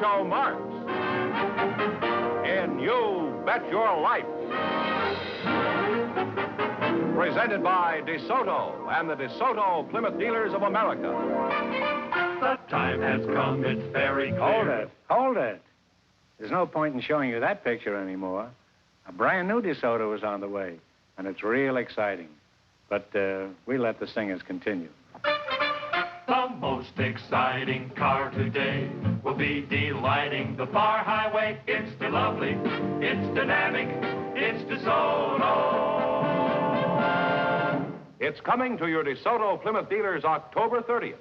Groucho Marx in You Bet Your Life. Presented by DeSoto and the DeSoto Plymouth Dealers of America. The time has come, it's very clear. Hold it. There's no point in showing you that picture anymore. A brand new DeSoto is on the way, and it's real exciting. But we let the singers continue. The most exciting car today will be delighting the far highway. It's the lovely, it's dynamic, it's DeSoto. It's coming to your DeSoto Plymouth dealers October 30th.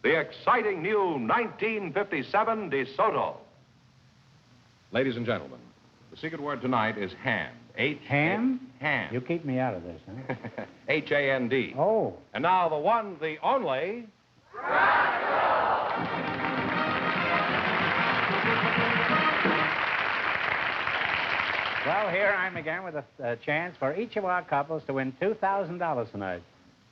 The exciting new 1957 DeSoto. Ladies and gentlemen, the secret word tonight is hand. Ham? Hand. You keep me out of this, huh? H-A-N-D. Oh. And now the one, the only... Well, here I'm again with a chance for each of our couples to win $2,000 tonight.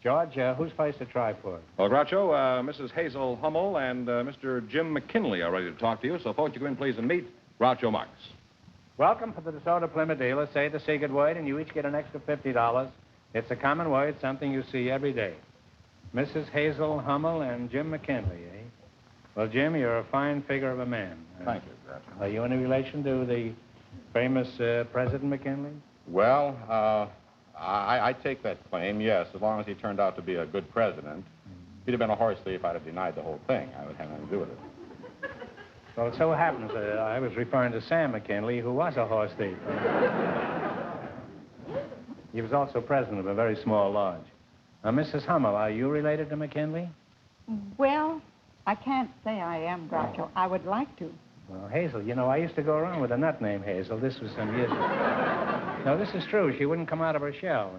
George, who's first to try for it? Well, Groucho, Mrs. Hazel Hummel and Mr. Jim McKinley are ready to talk to you, so folks, you go in, please, and meet Groucho Marx. Welcome for the DeSoto Plymouth dealer. Say the secret word, and you each get an extra $50. It's a common word, something you see every day. Mrs. Hazel Hummel and Jim McKinley, eh? Well, Jim, you're a fine figure of a man. Thank you, Groucho. Are you any relation to the famous President McKinley? Well, I take that claim, yes, as long as he turned out to be a good president. If he'd have been a horse thief, I'd have denied the whole thing. I would have nothing to do with it. Well, it so happens I was referring to Sam McKinley, who was a horse thief. He was also president of a very small lodge. Now, Mrs. Hummel, are you related to McKinley? Well, I can't say I am, Groucho. I would like to. Well, Hazel, you know, I used to go around with a nut named Hazel. This was some years ago. No, this is true. She wouldn't come out of her shell.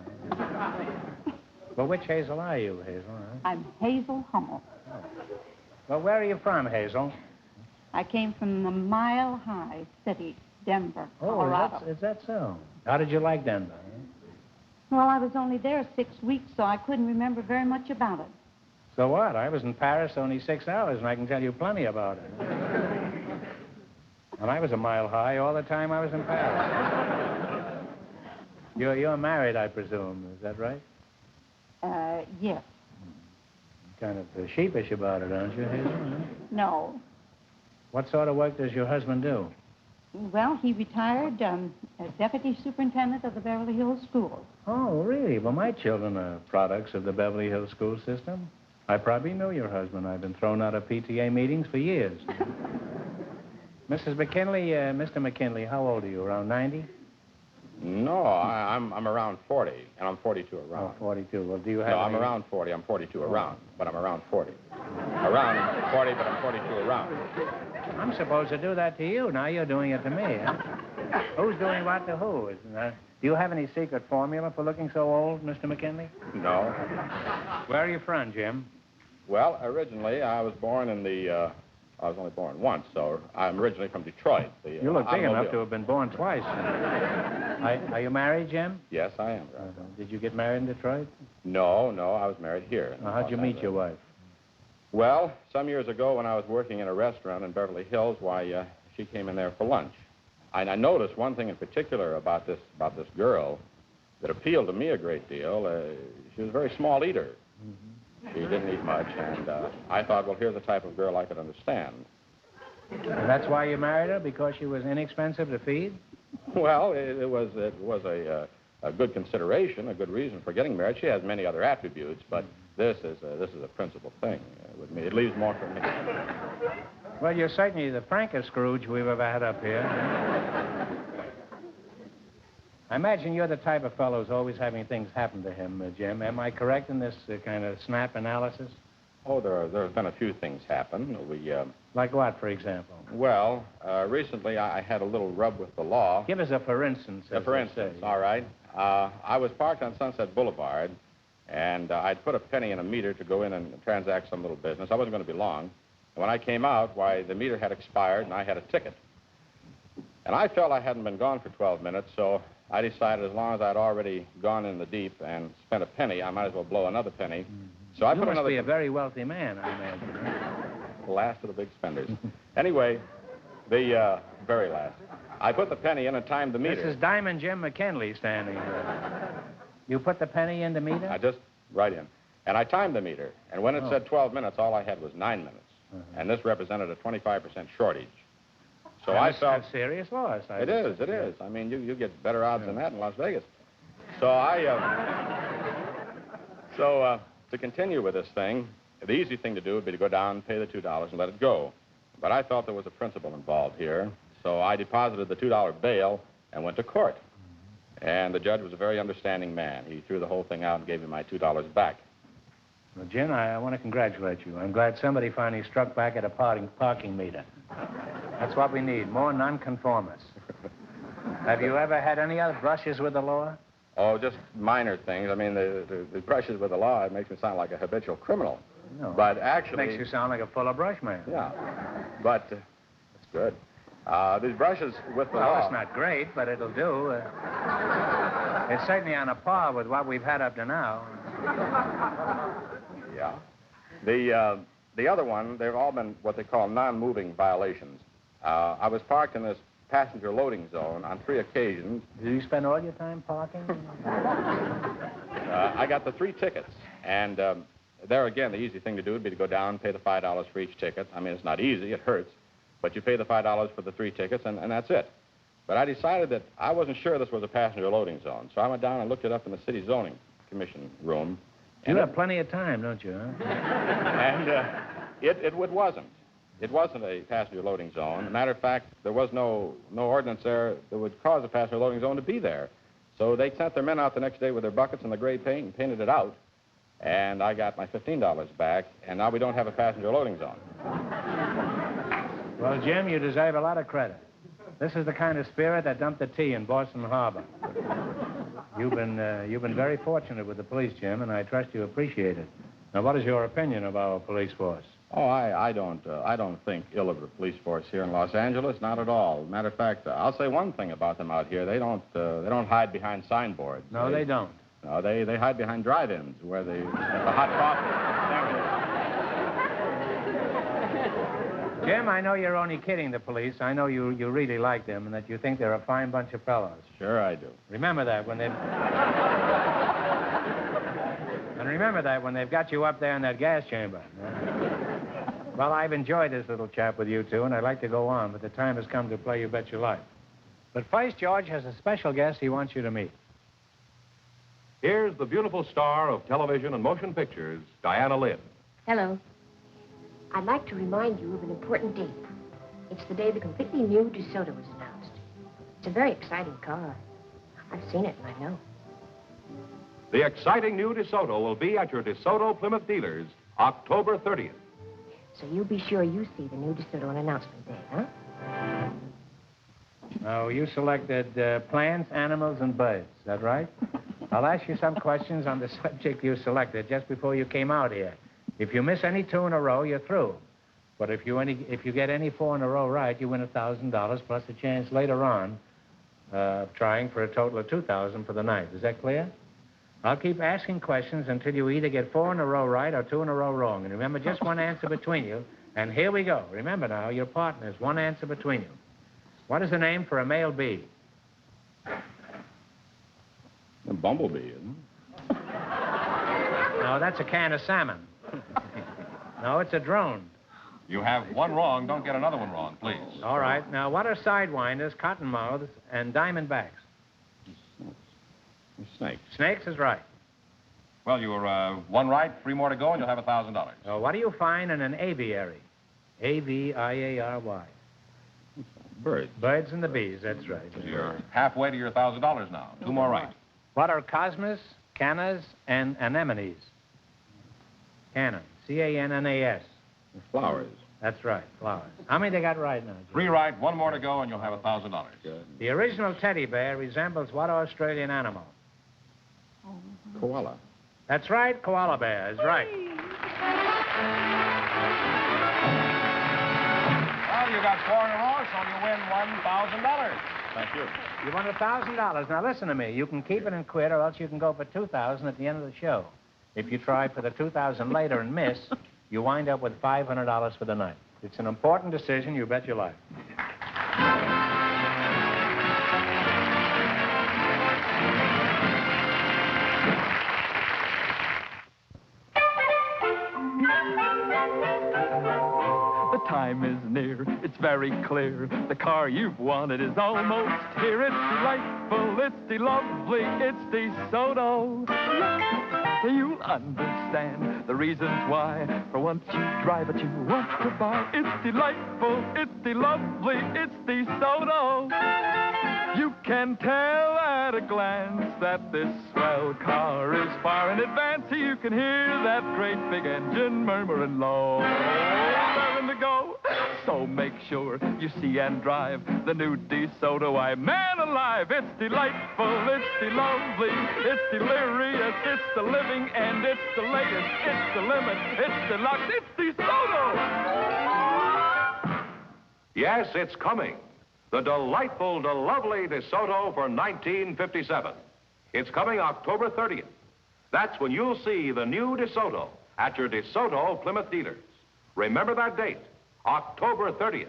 Well, which Hazel are you, Hazel? Huh? I'm Hazel Hummel. Oh. Well, where are you from, Hazel? I came from the Mile High City, Denver, Colorado. Oh, is that so? How did you like Denver? Huh? Well, I was only there 6 weeks, so I couldn't remember very much about it. So what? I was in Paris only 6 hours, and I can tell you plenty about it. And I was a mile high all the time I was in Paris. You're married, I presume. Is that right? Yes. Kind of sheepish about it, aren't you, Hazel? Huh? No. What sort of work does your husband do? Well, he retired as deputy superintendent of the Beverly Hills Schools. Oh, really? Well, my children are products of the Beverly Hills school system. I probably know your husband. I've been thrown out of PTA meetings for years. Mrs. McKinley, Mr. McKinley, how old are you? Around 90? No, I'm around 40, and I'm 42 around. Oh, 42. Well, do you have No, I'm around 40. I'm 42 around, but I'm around 40. Around 40, but I'm 42 around. I'm supposed to do that to you. Now you're doing it to me, huh? Who's doing what to who? Do you have any secret formula for looking so old, Mr. McKinley? No. Where are you from, Jim? Well, originally, I was born in the... I was only born once, so I'm originally from Detroit. You look big enough to have been born twice. Are you married, Jim? Yes, I am. Did you get married in Detroit? No, I was married here. How'd you meet your wife? Well, some years ago when I was working in a restaurant in Beverly Hills, why, she came in there for lunch. And I noticed one thing in particular about this girl that appealed to me a great deal. She was a very small eater. Mm-hmm. She didn't eat much, and I thought, well, here's the type of girl I could understand. And that's why you married her, because she was inexpensive to feed? Well, it was a good consideration, a good reason for getting married. She has many other attributes, but this is a principal thing with me. It leaves more for me. Well, you're certainly the frankest Scrooge we've ever had up here. I imagine you're the type of fellow who's always having things happen to him, Jim. Am I correct in this kind of snap analysis? Oh, there have been a few things happen. Like what, for example? Well, recently I had a little rub with the law. Give us a for instance. For instance, all right. I was parked on Sunset Boulevard, and I'd put a penny in a meter to go in and transact some little business. I wasn't going to be long. And when I came out, why, the meter had expired, and I had a ticket. And I felt I hadn't been gone for 12 minutes, so I decided as long as I'd already gone in the deep and spent a penny, I might as well blow another penny. So I put another... You must be a very wealthy man, I imagine. The last of the big spenders. Anyway, The very last. I put the penny in and timed the meter. This is Diamond Jim McKinley standing here. You put the penny in the meter? I just right in. And I timed the meter. And when it said 12 minutes, all I had was 9 minutes. And this represented a 25% shortage. So I felt... That's a serious loss. It is. I mean, you get better odds than that in Las Vegas. So to continue with this thing, the easy thing to do would be to go down, pay the $2, and let it go. But I thought there was a principle involved here, so I deposited the $2 bail and went to court. And the judge was a very understanding man. He threw the whole thing out and gave me my $2 back. Well, Jim, I want to congratulate you. I'm glad somebody finally struck back at a parking meter. That's what we need, more nonconformists. Have you ever had any other brushes with the law? Oh, just minor things. I mean, the brushes with the law, it makes me sound like a habitual criminal. No. But actually... It makes you sound like a full-of-brush man. Yeah. But it's good. These brushes with the law... Well, it's not great, but it'll do. It's certainly on a par with what we've had up to now. Yeah. The other one, they've all been what they call non-moving violations. I was parked in this passenger loading zone on 3 occasions. Do you spend all your time parking? I got the 3 tickets. And there again, the easy thing to do would be to go down and pay the $5 for each ticket. I mean, it's not easy, it hurts. But you pay the $5 for the 3 tickets, and that's it. But I decided that I wasn't sure this was a passenger loading zone. So I went down and looked it up in the city zoning commission room. You have plenty of time, don't you, huh? And it wasn't. It wasn't a passenger loading zone. As a matter of fact, there was no ordinance there that would cause a passenger loading zone to be there. So they sent their men out the next day with their buckets and the gray paint and painted it out. And I got my $15 back, and now we don't have a passenger loading zone. Well, Jim, you deserve a lot of credit. This is the kind of spirit that dumped the tea in Boston Harbor. You've been very fortunate with the police, Jim, and I trust you appreciate it. Now, what is your opinion of our police force? Oh, I don't think ill of the police force here in Los Angeles, not at all. Matter of fact, I'll say one thing about them out here: they don't hide behind signboards. No, they don't. No, they hide behind drive-ins where the hot coffee. Jim, I know you're only kidding the police. I know you really like them and that you think they're a fine bunch of fellows. Sure I do. Remember that when they've... And remember that when they've got you up there in that gas chamber. Well, I've enjoyed this little chat with you two, and I'd like to go on, but the time has come to play You Bet Your Life. But first, George has a special guest he wants you to meet. Here's the beautiful star of television and motion pictures, Diana Lynn. Hello. I'd like to remind you of an important date. It's the day the completely new DeSoto was announced. It's a very exciting car. I've seen it, and I know. The exciting new DeSoto will be at your DeSoto Plymouth dealers October 30th. So you be sure you see the new DeSoto on announcement day, huh? Now, you selected plants, animals, and birds. Is that right? I'll ask you some questions on the subject you selected just before you came out here. If you miss any 2 in a row, you're through. But if you get any 4 in a row right, you win $1,000 plus a chance later on trying for a total of $2,000 for the night. Is that clear? I'll keep asking questions until you either get 4 in a row right or 2 in a row wrong. And remember, just one answer between you. And here we go. Remember now, your partners, one answer between you. What is the name for a male bee? A bumblebee, isn't it? No, that's a can of salmon. No, it's a drone. You have one wrong. Don't get another one wrong, please. All right. Now, what are sidewinders, cottonmouths, and diamondbacks? Snakes. Snakes is right. Well, you were 1 right, 3 more to go, and you'll have $1,000. What do you find in an aviary? A-V-I-A-R-Y. Birds. Birds and the bees, that's right. You're halfway to your $1,000 now. 2 more right. What are cosmos, cannas, and anemones? Canna. C-A-N-N-A-S. Flowers. That's right, flowers. How many they got right now, Jim? 3 right, 1 more to go, and you'll have $1,000. Good. The original teddy bear resembles what Australian animal? Koala. That's right, koala bear is right. Well, you got 4 in a row, so you win $1,000. Thank you. You won $1,000. Now, listen to me. You can keep it and quit, or else you can go for $2,000 at the end of the show. If you try for the $2,000 later and miss, you wind up with $500 for the night. It's an important decision. You bet your life. time is near. It's very clear the car you've wanted is almost here. It's delightful, it's lovely, it's DeSoto. You'll understand the reasons why. For once you drive it, you want to buy. It's delightful, it's lovely, it's DeSoto. You can tell at a glance that this swell car is far in advance. You can hear that great big engine murmuring low, raring to go. So make sure you see and drive the new DeSoto. Why, man alive, it's delightful, it's lovely, it's delirious, it's the living, and it's the latest, it's the limit, it's deluxe, it's DeSoto. Yes, it's coming. The delightful, lovely DeSoto for 1957. It's coming October 30th. That's when you'll see the new DeSoto at your DeSoto Plymouth dealers. Remember that date, October 30th.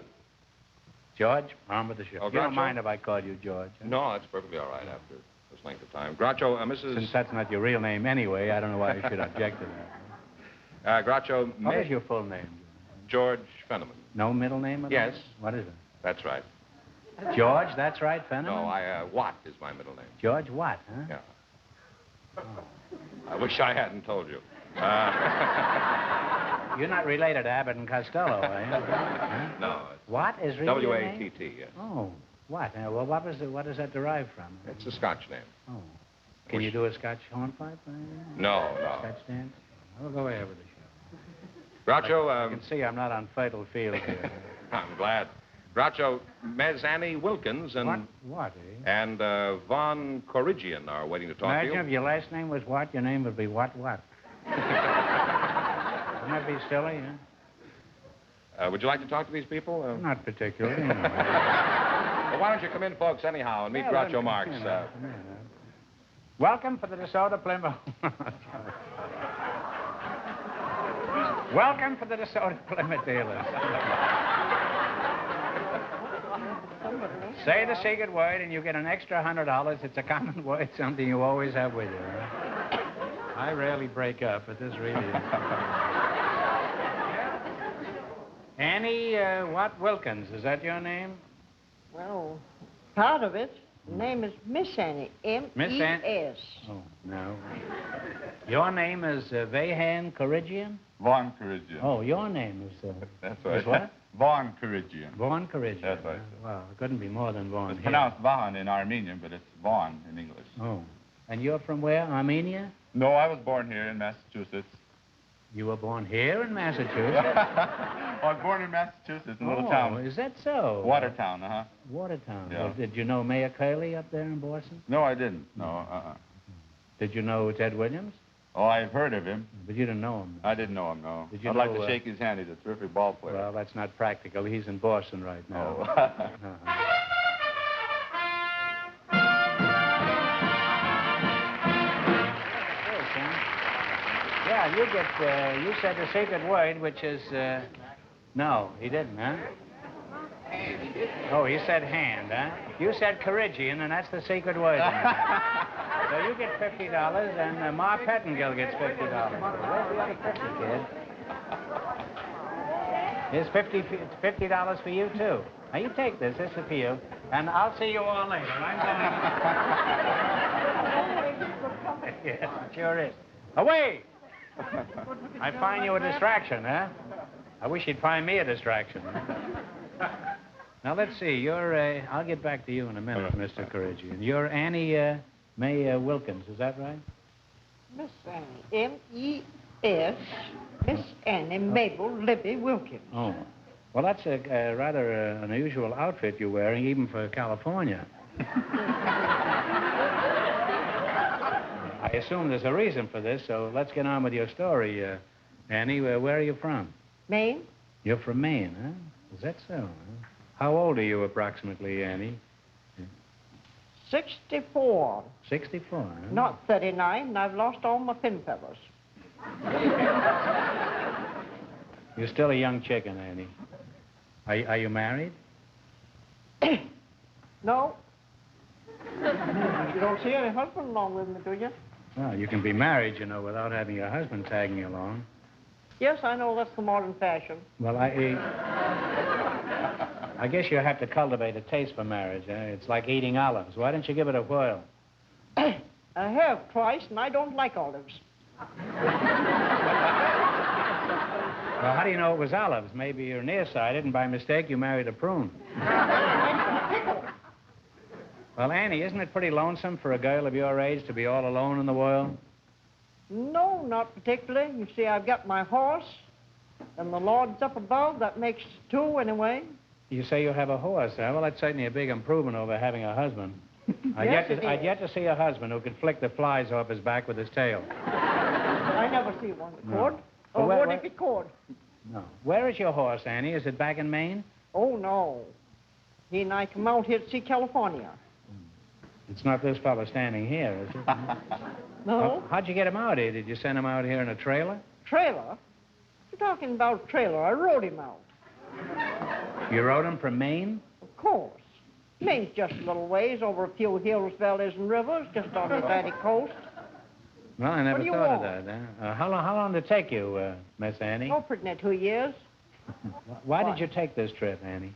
George, on with the show. Oh, You don't Groucho? mind if I call you George? Huh? No, that's perfectly all right after this length of time. Groucho, Mrs. Since that's not your real name anyway, I don't know why you should object to that. Groucho, What is your full name? George Fenneman. No middle name at Yes. all? What is it? That's right. George, that's right, Fenneman? No, Watt is my middle name. George Watt, huh? Yeah. I wish I hadn't told you. You're not related to Abbott and Costello, are you? Huh? No. Watt is really your name? W-A-T-T, yes. Oh, what? Well, what does that derive from? It's a Scotch name. Oh. Can you do a Scotch hornpipe? No. Scotch dance? I'll go ahead with the show. Groucho, You can see I'm not on fatal field here. I'm glad. Groucho, Ms. Annie Wilkins and... What, eh? And Vahan Khorigian are waiting to talk to Imagine you. if your last name was Watt, your name would be What? Wouldn't that be silly, huh? Would you like to talk to these people? Not particularly, no. Well, why don't you come in, folks, anyhow, and meet Groucho Marx. Welcome for the DeSoto Plymouth. Welcome for the DeSoto Plymouth dealers. Say the secret word and you get an extra $100. It's a common word, something you always have with you. Right? I rarely break up, but this really is. Annie, Watt Wilkins, is that your name? Well, part of it. The name is Miss Annie, M-E-S. Oh, no. Your name is Vahan Khorigian? Vahan Khorigian. Oh, your name is... That's right. Is what? Vahan Khorigian. Vaughan Khorigian. That's right, sir. Well, it couldn't be more than Vaughn. It's pronounced Vahan in Armenian, but it's Vaughn in English. Oh. And you're from where? Armenia? No, I was born here in Massachusetts. You were born here in Massachusetts? I was born in Massachusetts, in a little town. Is that so? Watertown, uh-huh. Watertown. Yeah. Well, did you know Mayor Curley up there in Boston? No, I didn't. No, Did you know Ted Williams? Oh, I've heard of him. But you didn't know him. I didn't know him, no. Did you I'd like know, to shake his hand. He's a terrific ball player. Well, that's not practical. He's in Boston right now. Oh. Yeah, you get, you said the secret word, which is, no, he didn't, huh? Oh, he said hand, huh? You said Khorigian, and that's the secret word. So you get $50, and Ma Pettingill gets $50. Well, you got 50, kid. Here's $50 for you, too. Now, you take this. This is for you. And I'll see you all later. I'm going. Yes, it sure is. Away! I find you a distraction, huh? I wish you'd find me a distraction. Now, let's see. You're, I'll get back to you in a minute, Mr. Khorigian. You're Annie, May Wilkins, is that right? Miss Annie, M-E-S. Miss Annie Mabel Libby Wilkins. Oh. Well, that's a rather unusual outfit you're wearing, even for California. I assume there's a reason for this, so let's get on with your story. Annie, where are you from? Maine? You're from Maine, huh? Is that so? Huh? How old are you approximately, Annie? 64. 64, huh? Not 39, and I've lost all my pin feathers. You're still a young chicken, Annie. Are you married? No. You don't see any husband along with me, do you? Well, you can be married, you know, without having your husband tagging you along. Yes, I know that's the modern fashion. Well, I guess you have to cultivate a taste for marriage. It's like eating olives. Why don't you give it a whirl? I have twice, and I don't like olives. Well, how do you know it was olives? Maybe you're nearsighted, and by mistake you married a prune. Well, Annie, isn't it pretty lonesome for a girl of your age to be all alone in the world? No, not particularly. You see, I've got my horse, and the Lord's up above. That makes two, anyway. You say you have a horse, huh? Well, that's certainly a big improvement over having a husband. I'd yet to see a husband who could flick the flies off his back with his tail. I never see one that could. Well, Or would if it could? No. Where is your horse, Annie? Is it back in Maine? Oh, no. He and I come out here to see California. It's not this fellow standing here, is it? No. Well, how'd you get him out here? Did you send him out here in a trailer? Trailer? You're talking about trailer. I rode him out. You rode him from Maine? Of course. Maine's just a little ways over a few hills, valleys, and rivers, just on the Atlantic coast. Well, I never What do you thought want? of that. How long did it take you, Miss Annie? Oh, pretty near 2 years. Why did you take this trip, Annie?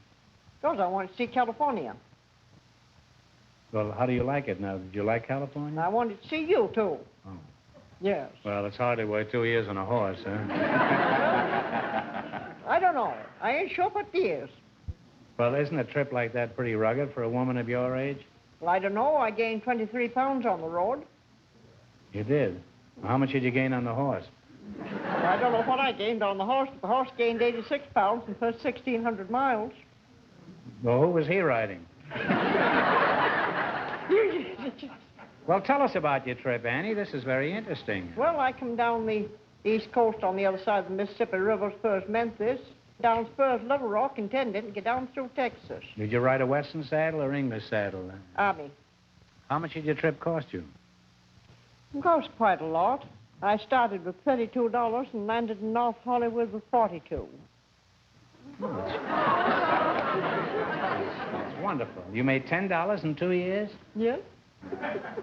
Because I wanted to see California. Well, how do you like it now? Did you like California? I wanted to see you, too. Oh. Yes. Well, it's hardly worth 2 years on a horse, huh? I don't know. I ain't sure what it is. Well, isn't a trip like that pretty rugged for a woman of your age? Well, I don't know. I gained 23 pounds on the road. You did? How much did you gain on the horse? Well, I don't know what I gained on the horse. The horse gained 86 pounds in the first 1,600 miles. Well, who was he riding? Well, tell us about your trip, Annie. This is very interesting. Well, I come down the east coast on the other side of the Mississippi River, Spurs, Memphis, down Spurs, Little Rock, intended, and get down through Texas. Did you ride a Western saddle or English saddle? Army. How much did your trip cost you? It cost quite a lot. I started with $32 and landed in North Hollywood with $42. That's wonderful. You made $10 in 2 years? Yes?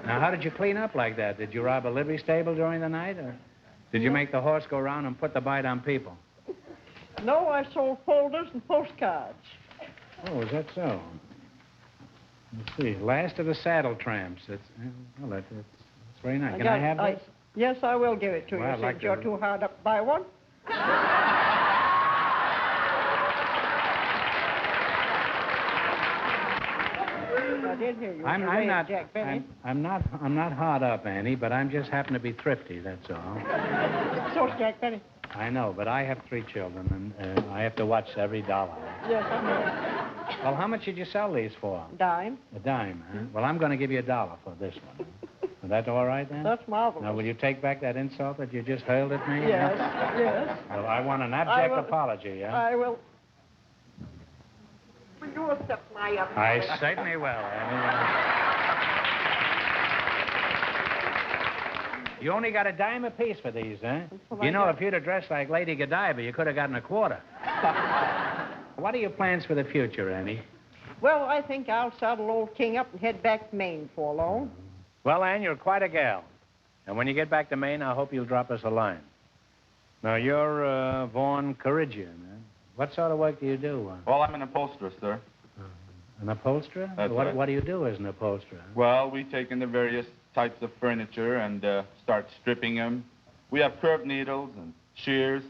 Now, how did you clean up like that? Did you rob a livery stable during the night, or did you make the horse go around and put the bite on people? No, I sold folders and postcards. Oh, is that so? Let's see. Last of the saddle tramps. That's very nice. Can I have this? Yes, I will give it to Well, you I'd like since you're to- too hard up to buy one. I did hear you. I'm not. Jack Benny. I'm not hard up, Annie, but I'm just happen to be thrifty. That's all. So's Jack Benny. I know, but I have 3 children, and I have to watch every dollar. Yes, I know. Well, how much did you sell these for? Dime. A dime, huh? Well, I'm going to give you $1 for this one. Is that all right, then? That's marvelous. Now, will you take back that insult that you just hurled at me? Yes, yes. Well, I want an abject will- apology, yeah? I will. Will you accept my apology? I certainly will, Annie. You only got a dime apiece for these, huh? what You I know, got. if you'd have dressed like Lady Godiva, you could have gotten a quarter. What are your plans for the future, Annie? Well, I think I'll saddle old King up and head back to Maine for long. Well, Anne, you're quite a gal. And when you get back to Maine, I hope you'll drop us a line. Now, you're Vahan Khorigian, huh? What sort of work do you do? Well, I'm an upholsterer, sir. An upholsterer? That's what, right. What do you do as an upholsterer? Well, we take in the various types of furniture and start stripping them. We have curved needles and shears,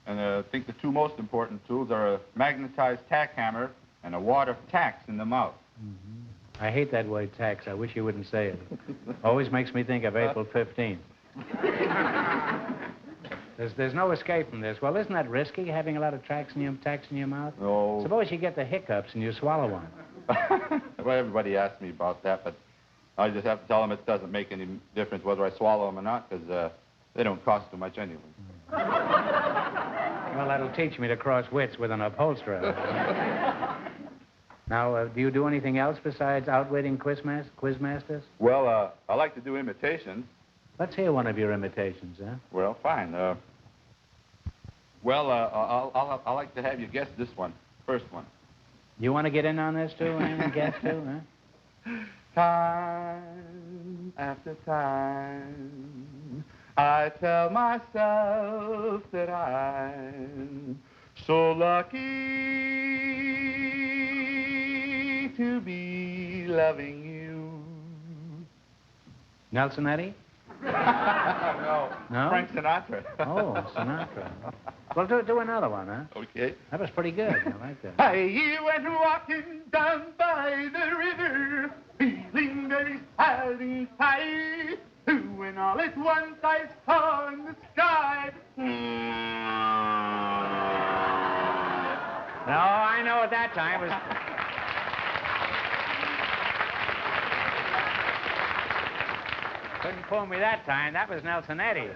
and I think the 2 most important tools are a magnetized tack hammer and a wad of tacks in the mouth. Mm-hmm. I hate that word tax. I wish you wouldn't say it. Always makes me think of April 15th. There's no escape from this. Well, isn't that risky, having a lot of tacks in your mouth? No. Suppose you get the hiccups and you swallow one. Well, everybody asks me about that, but I just have to tell them it doesn't make any difference whether I swallow them or not, because they don't cost too much anyway. Well, that'll teach me to cross wits with an upholsterer. Now, do you do anything else besides outwitting quizmasters? Well, I like to do imitations. Let's hear one of your imitations, huh? Well, fine. I'll like to have you guess this one. First one. You want to get in on this, too, and guess, too, huh? Time after time, I tell myself that I'm so lucky. to be loving you. Nelson Eddy? No. No? Frank Sinatra. Oh, Sinatra. Well, do another one, huh? Okay. That was pretty good. I like that. I went walking down by the river, feeling very sad inside, when all at once I saw in the sky. No, I know at that time it was... Couldn't fool me that time. That was Nelson Eddy.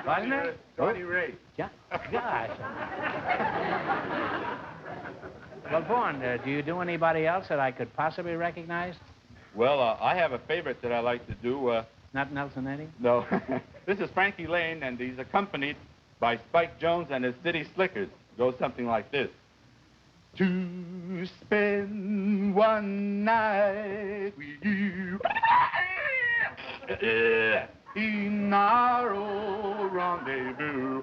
Wasn't it? Johnny Ray. Gosh. Well, Vaughn, do you do anybody else that I could possibly recognize? Well, I have a favorite that I like to do. Not Nelson Eddy? No. This is Frankie Lane, and he's accompanied by Spike Jones and his City Slickers. It goes something like this. To spend one night with you in our old rendezvous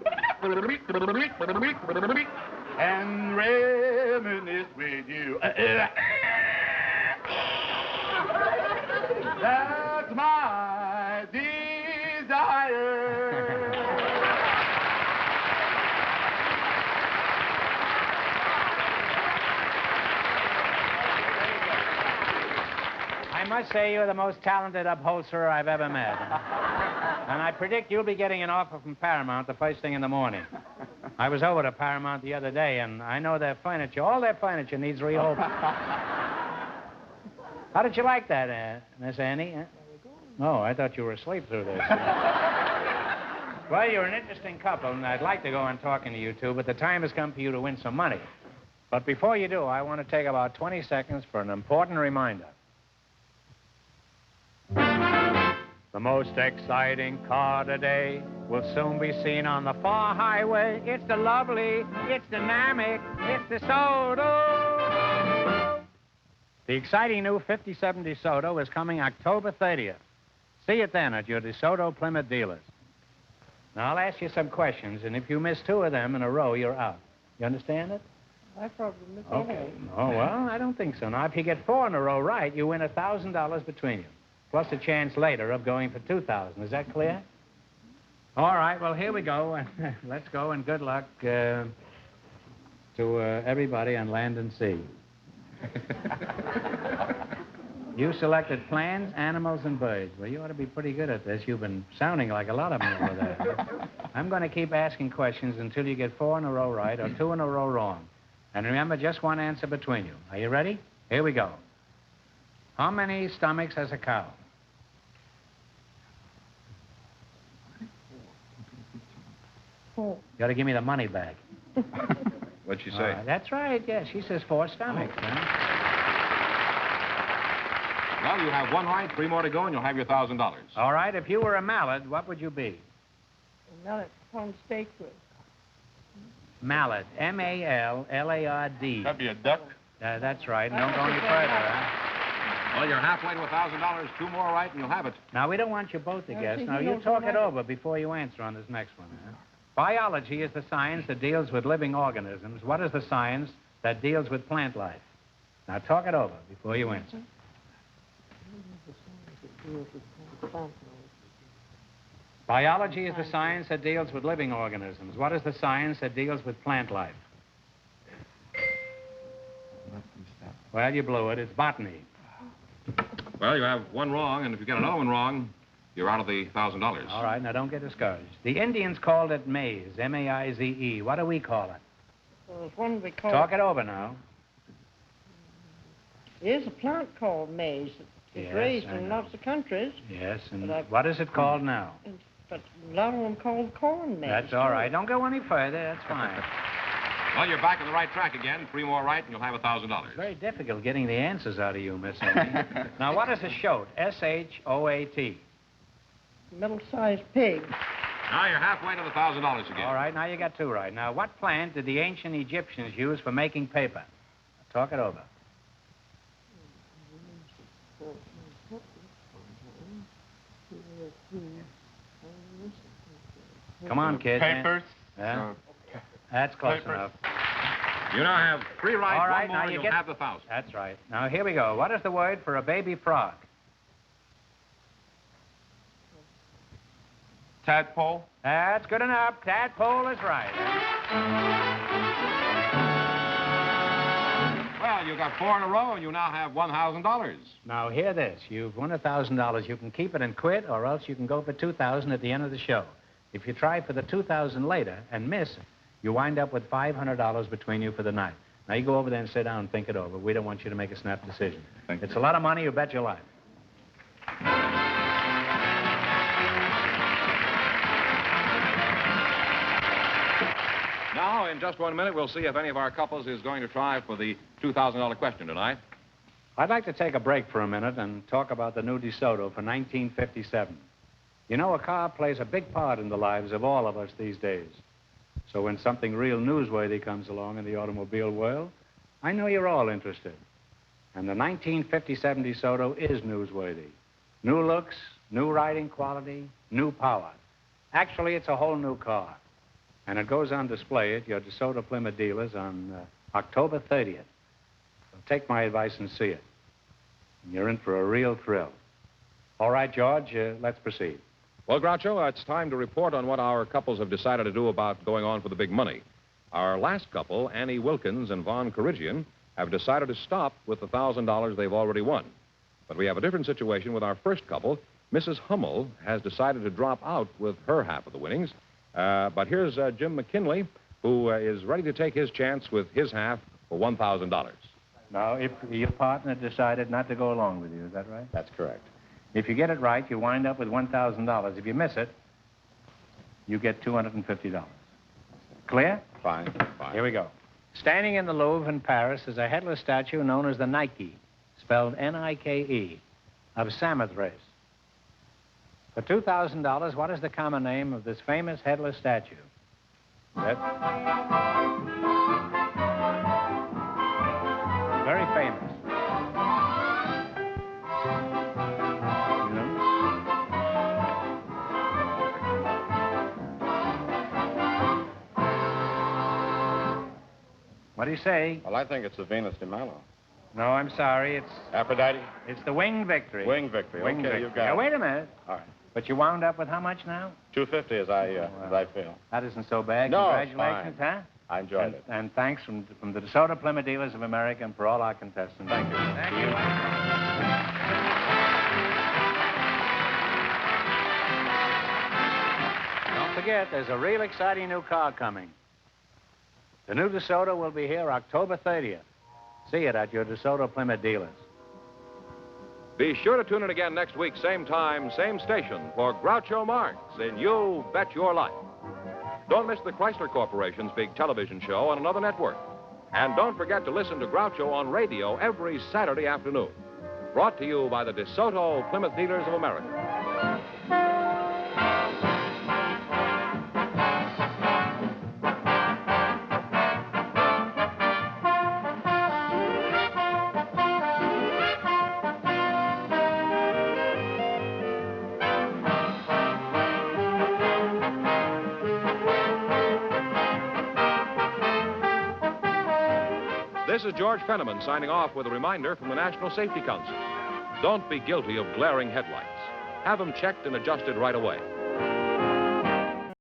and reminisce with you. That's my desire. I must say you're the most talented upholsterer I've ever met. And I predict you'll be getting an offer from Paramount the first thing in the morning. I was over to Paramount the other day, and I know their furniture, all their furniture needs reopening. How did you like that, Miss Annie? Oh, I thought you were asleep through this. Well, you're an interesting couple, and I'd like to go on talking to you two, but the time has come for you to win some money. But before you do, I want to take about 20 seconds for an important reminder. The most exciting car today will soon be seen on the far highway. It's the lovely, it's dynamic, it's the DeSoto. The exciting new 57 DeSoto is coming October 30th. See it then at your DeSoto Plymouth dealers. Now, I'll ask you some questions, and if you miss 2 of them in a row, you're out. You understand it? I probably missed Okay. Oh, well, I don't think so. Now, if you get 4 in a row right, you win $1,000 between you, plus a chance later of going for $2,000. Is that clear? All right, well, here we go. Let's go, and good luck to everybody on land and sea. You selected plants, animals, and birds. Well, you ought to be pretty good at this. You've been sounding like a lot of them over there. I'm going to keep asking questions until you get 4 in a row right or 2 in a row wrong. And remember, just one answer between you. Are you ready? Here we go. How many stomachs has a cow? 4. You got to give me the money back. What'd she say? That's right, yes. She says 4 stomachs. Huh? Well, you have 1 right, 3 more to go, and you'll have your $1,000. All right, if you were a mallard, what would you be? Mallet on steak with. Mallard. M-A-L-L-A-R-D. That'd be a duck. That's right. Don't go any further, huh? Well, you're halfway to $1,000. 2 more right, and you'll have it. Now, we don't want you both to guess. see, Now, he you knows talk what it I do. over before you answer on this next one. Huh? Biology is the science that deals with living organisms. What is the science that deals with plant life? Now, talk it over before you answer. Biology is the science that deals with living organisms. What is the science that deals with plant life? Well, you blew it. It's botany. Well, you have 1 wrong, and if you get another one wrong, you're out of the $1,000. All right, now don't get discouraged. The Indians called it maize, M-A-I-Z-E. What do we call it? Well, there's one we call... Talk it over now. There's a plant called maize. It's Yes, raised I in know. lots of countries, Yes, and But what is it called now? but a lot of them called corn maize. That's all too. right. Don't go any further. That's fine. Well, you're back on the right track again. 3 more right, and you'll have It's $1,000. very difficult getting the answers out of you, Miss Amy. Now, what is a shoat? S-H-O-A-T. Middle-sized pig. Now you're halfway to the $1,000 again. All right, now you got 2 right. Now, what plant did the ancient Egyptians use for making paper? Talk it over. Come on, kid. Papers. Yeah? That's close Papers. enough. You now have 3 right, All right, one more, now you'll have the 1,000. That's right. Now, here we go. What is the word for a baby frog? Tadpole? That's good enough. Tadpole is right. Well, you got 4 in a row, and you now have $1,000. Now, hear this. You've won $1,000. You can keep it and quit, or else you can go for $2,000 at the end of the show. If you try for the $2,000 later and miss, you wind up with $500 between you for the night. Now, you go over there and sit down and think it over. We don't want you to make a snap decision. Thank you. It's a lot of money. You bet your life. Now, in just 1 minute, we'll see if any of our couples is going to try for the $2,000 question tonight. I'd like to take a break for a minute and talk about the new DeSoto for 1957. You know, a car plays a big part in the lives of all of us these days. So when something real newsworthy comes along in the automobile world, I know you're all interested. And the 1957 DeSoto is newsworthy. New looks, new riding quality, new power. Actually, it's a whole new car. And it goes on display at your DeSoto Plymouth dealers on October 30th. So take my advice and see it. And you're in for a real thrill. All right, George, let's proceed. Well, Groucho, it's time to report on what our couples have decided to do about going on for the big money. Our last couple, Annie Wilkins and Vahan Khorigian, have decided to stop with the $1,000 they've already won. But we have a different situation with our first couple. Mrs. Hummel has decided to drop out with her half of the winnings. But here's Jim McKinley, who is ready to take his chance with his half for $1,000. Now, if your partner decided not to go along with you, is that right? That's correct. If you get it right, you wind up with $1,000. If you miss it, you get $250. Clear? Fine, fine. Here we go. Standing in the Louvre in Paris is a headless statue known as the Nike, spelled N-I-K-E, of Samothrace. For $2,000, what is the common name of this famous headless statue? Very famous. You know? What do you say? Well, I think it's the Venus de Milo. No, I'm sorry. It's Aphrodite? the Winged Victory. Winged Victory. Winged Okay, Victory. you got Now, it. wait a minute. All right. But you wound up with how much now? $250 as I feel. That isn't so bad. No, Congratulations, it's fine. huh? I enjoyed it. And thanks from the DeSoto Plymouth Dealers of America and for all our contestants. Thank you. Thank you. Don't forget, there's a real exciting new car coming. The new DeSoto will be here October 30th. See it at your DeSoto Plymouth dealers. Be sure to tune in again next week, same time, same station, for Groucho Marx in You Bet Your Life. Don't miss the Chrysler Corporation's big television show on another network. And don't forget to listen to Groucho on radio every Saturday afternoon. Brought to you by the DeSoto Plymouth Dealers of America. This is George Fenneman signing off with a reminder from the National Safety Council. Don't be guilty of glaring headlights. Have them checked and adjusted right away.